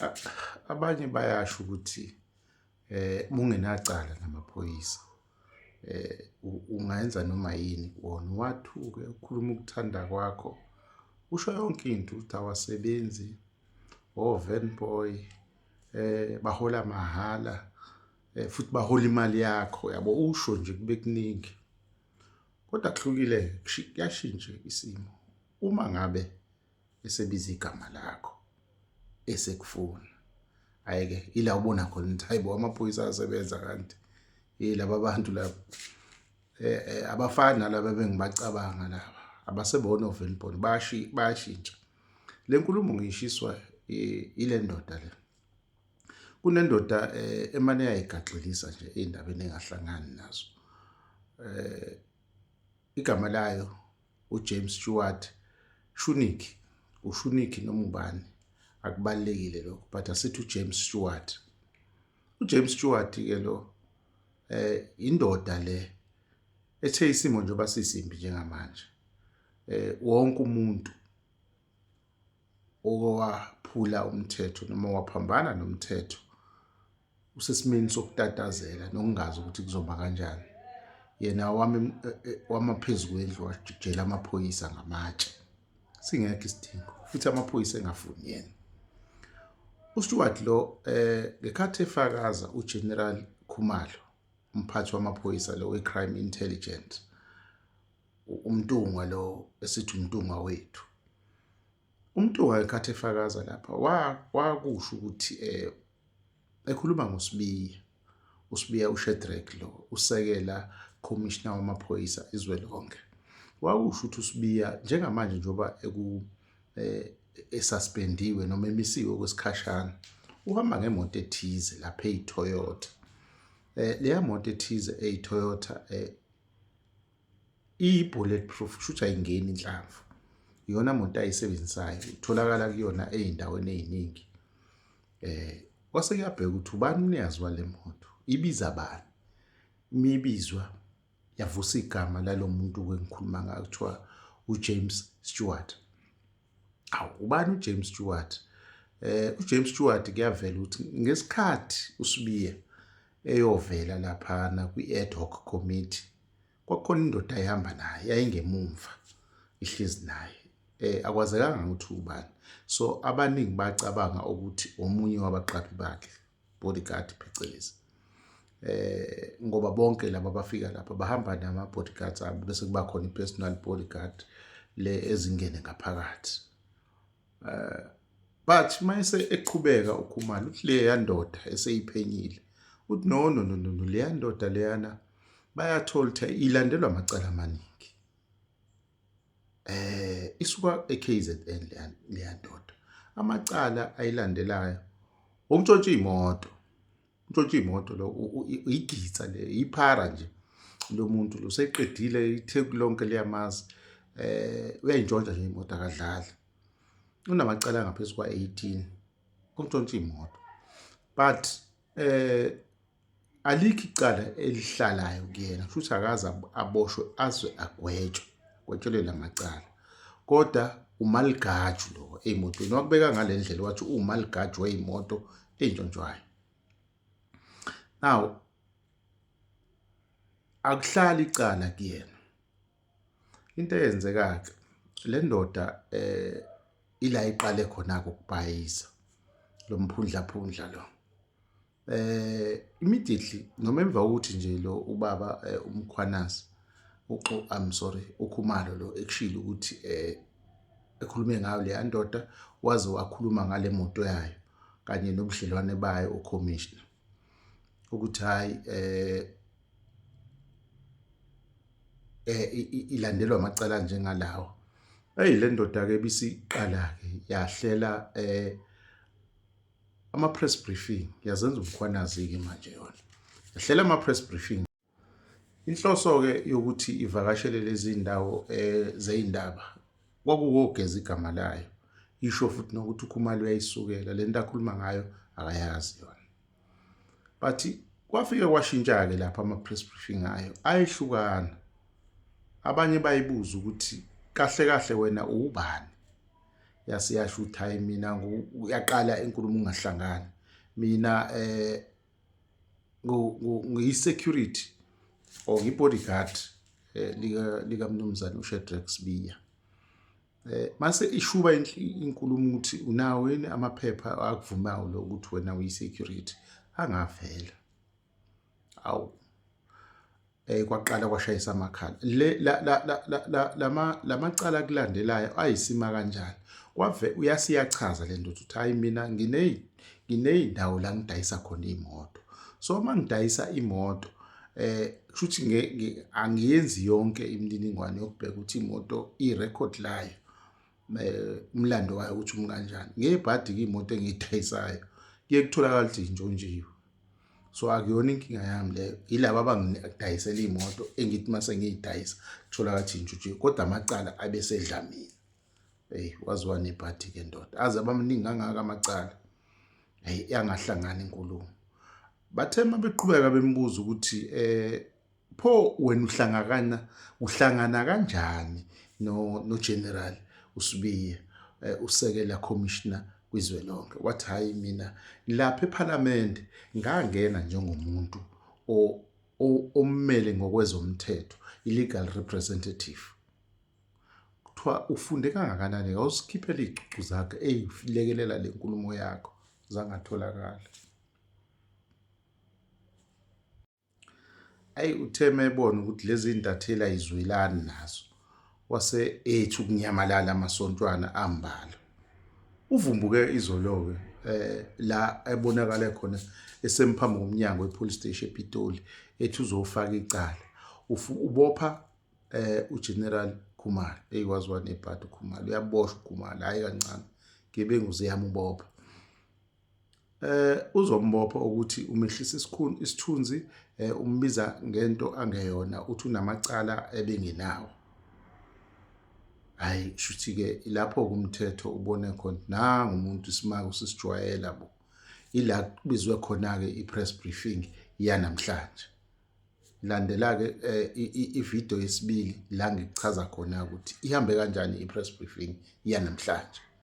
A- abanye bayasho ukuthi mungenacala namaphoyisa ungayenza noma yini wona wathuke ukhuluma ukuthanda kwakho usho yonke into ukuthi awasebenzi van boy bahola mahhala futhi bahola imali yakho yabo usho nje kube kuningi kodwa kuhlukile kuyashintsha isimo uma ngabe esebiza igama lakho esekufuna ayike ila ubona khona ukuthi hayibo amaphoyisa ayasebenza kanti yilaba bantu laba abafana nalaba bengibacabanga laba abasebona ovelbon bayashintsha le nkulumo ngishiswa ile ndoda le kunendoda emane yayigaxelisa nje endabeni engahlangani nazo igama layo uJames Stewart Shuniki uShuniki noma ubani akubalekile lokho but asithi uJames Stewart uJames Stewart ke lo indoda le ethe isimo njengoba sisimbi njengamanje wonke umuntu owaphula umthetho noma waphambana nomthetho usesimeni sokutatazela nokungazi ukuthi kuzoba kanjani yena wamaphezulu kwendlu wajela amaphoyisa ngamatshe singekho isidingo futhi amaphoyisa engafuni yena uStewart lo ngekhathi efakaza uGeneral Khumalo umphathi wamaphoyisa lo weCrime Intelligence umntungwa lo esithi umntungwa wethu umntungwa ngekhathi efakaza lapha wakusho ukuthi ekhuluma uSibiya uShedrack lo usekela commissioner wamaphoyisa izwelonke wakusho ukuthi uSibiya njengamanje njoba esuspendiwe noma emisiwe kwesikhashana uhamba ngemoto ethize lapha eToyota leya moto ethize eToyota bulletproof shutha ayingeni inhlamvu iyona moto ayisebenzisayo itholakala kuyona ezindaweni eziningi kwase kuyabheka ukuthi ubani umnikazi wale moto ibiza bani imibizwa yavusa igama lalomuntu kwengikhuluma ngayo kuthiwa uJames Stewart ubani uJames Stewart uJames Stewart kuyavela ukuthi ngesikhathi uSibiya eyovela lapha kwi-ad hoc committee kwakhona indoda ayihamba naye yayingemumva ihlezi naye akwazekanga ukuthi ubani so abaningi bacabanga ukuthi omunye wabaqaphi bakhe bodyguard phecelezi ngoba bonke laba bafika lapha bahamba nama bodyguards abo bese kuba khona ipersonal bodyguard le ezingene ngaphakathi but mayese eqhubeka uKhumalo uthi le yandoda eseyiphenyile uthi no le yandoda leyana bayathola ukuthi ilandelwa amacala amaningi isuka eKZN le yandoda amacala ayilandelayo umtshontsha imoto lo igitsa le iphara nje lo muntu lo seqedile itheku lonke liyamazi uyayintshontsha nje imoto akadlali unamacala ngaphezulu kwa18 umtshontsha imoto but alikho icala elihlalayo kuyena futhi akaza aboshwe azwe agwetshelwe lamacala kodwa umaligaju lo emotweni wakubeka ngale ndlela wathi umaligaju weyimoto entshontshwayo now akuhlali icala kuyena into eyenzeka le ndoda ila iqale khona ukubhayisa lo mphundla lo immediately noma emva kokuthi nje lo ubaba umkhwanazi uKhumalo lo ekushilo ukuthi ekhulume ngayo le ndoda waze wakhuluma ngale moto yayo kanye nobudlelwane bayo ucommissioner ukuthi hayi ilandelwa amacala njengalawo le ndoda ke bisiqala ke yahlela ama press briefing yazenza umkhwanazi ke manje yona yahlela ama press briefing inhloso ke yokuthi ivakashele lezi indawo zeindaba kwakuwogeza igama layo isho futhi nokuthi uKhumalo uyayisukela lento akhuluma ngayo akayazi yona but kwafike kwashintsha ke lapha ama press briefing ayo ayihlukana abanye bayibuza ukuthi kahle kahle wena ubani yasiyasho ukuthi hayi mina uyaqala inkulumo ungahlangani mina ngiyi-security or ngiyi-bodyguard lika mnumzane uShadrack Sibiya. Mase ishuba inkulumo ukuthi unawo yini amaphepha akuvumayo lo ukuthi wena uyi-security, angavela. Awu kwaqala kwashayisa amakhala lamacala kulandelayo ayisima kanjani uyasiyachaza lento ukuthi hayi mina nginey'ndawo la ngidayisa khona iy'moto, so uma ngidayisa imoto kushuthi angiyenzi yonke imininingwane yokubheka ukuthi imoto irekhodi layo umlando wayo ukuthi kanjani. Ngebhadi-ke imoto engiyidayisayo kuye kutholakala ukuthi intshontshiwe, so akuyona inkinga yami leyo, yilaba abangidayisela iy'moto engithi mase ngiyidayisa kutholakala ukuthi intshontshiwe kodwa amacala abesedlamini. Waziwa nebhadi-ke ndoda aze abamaningi kangaka amacala yangahlangani inkulumo. Bathe uma beqhubeka bembuza ukuthi pho wena uhlangana kanjani no-General uSibiya usekela commissioner kwizwelonke, wathi hayi mina lapha ePhalamende ngangena njengomuntu ommele ngokwezomthetho, i-legal representative. Kuthiwa ufunde kangakanani, awusikhiphele iy'cucu zakhe ey'lekelela le nkulumo yakho zangatholakala. Uthe ebona ukuthi lezi ndatheli ayizwelani nazo wase ethi ukunyamalala amasontwana ambalwa. Uvumbuke izolo-ke la ebonakala khona esemphambi komnyango we-police station ePitoli ethi uzofaka icala. Ubopha uGeneral Khumalo, waziwa nebhadi uKhumalo, uyaboshwa uKhumalo, hhayi kancane, gebengu ziyamubopha. Uzombopha ukuthi umehlisa isithunzi, umbiza ngento angeyona, uthi unamacala ebengenawo. Hhayi shuthi-ke lapho kumthetho ubone khona nanga umuntu isimanga usisijwayela bo, ila kubizwe khona-ke i-press briefing yanamhlanje. Landela-ke ividiyo yesibili la ngikuchaza khona ukuthi ihambe kanjani i-press briefing yanamhlanje.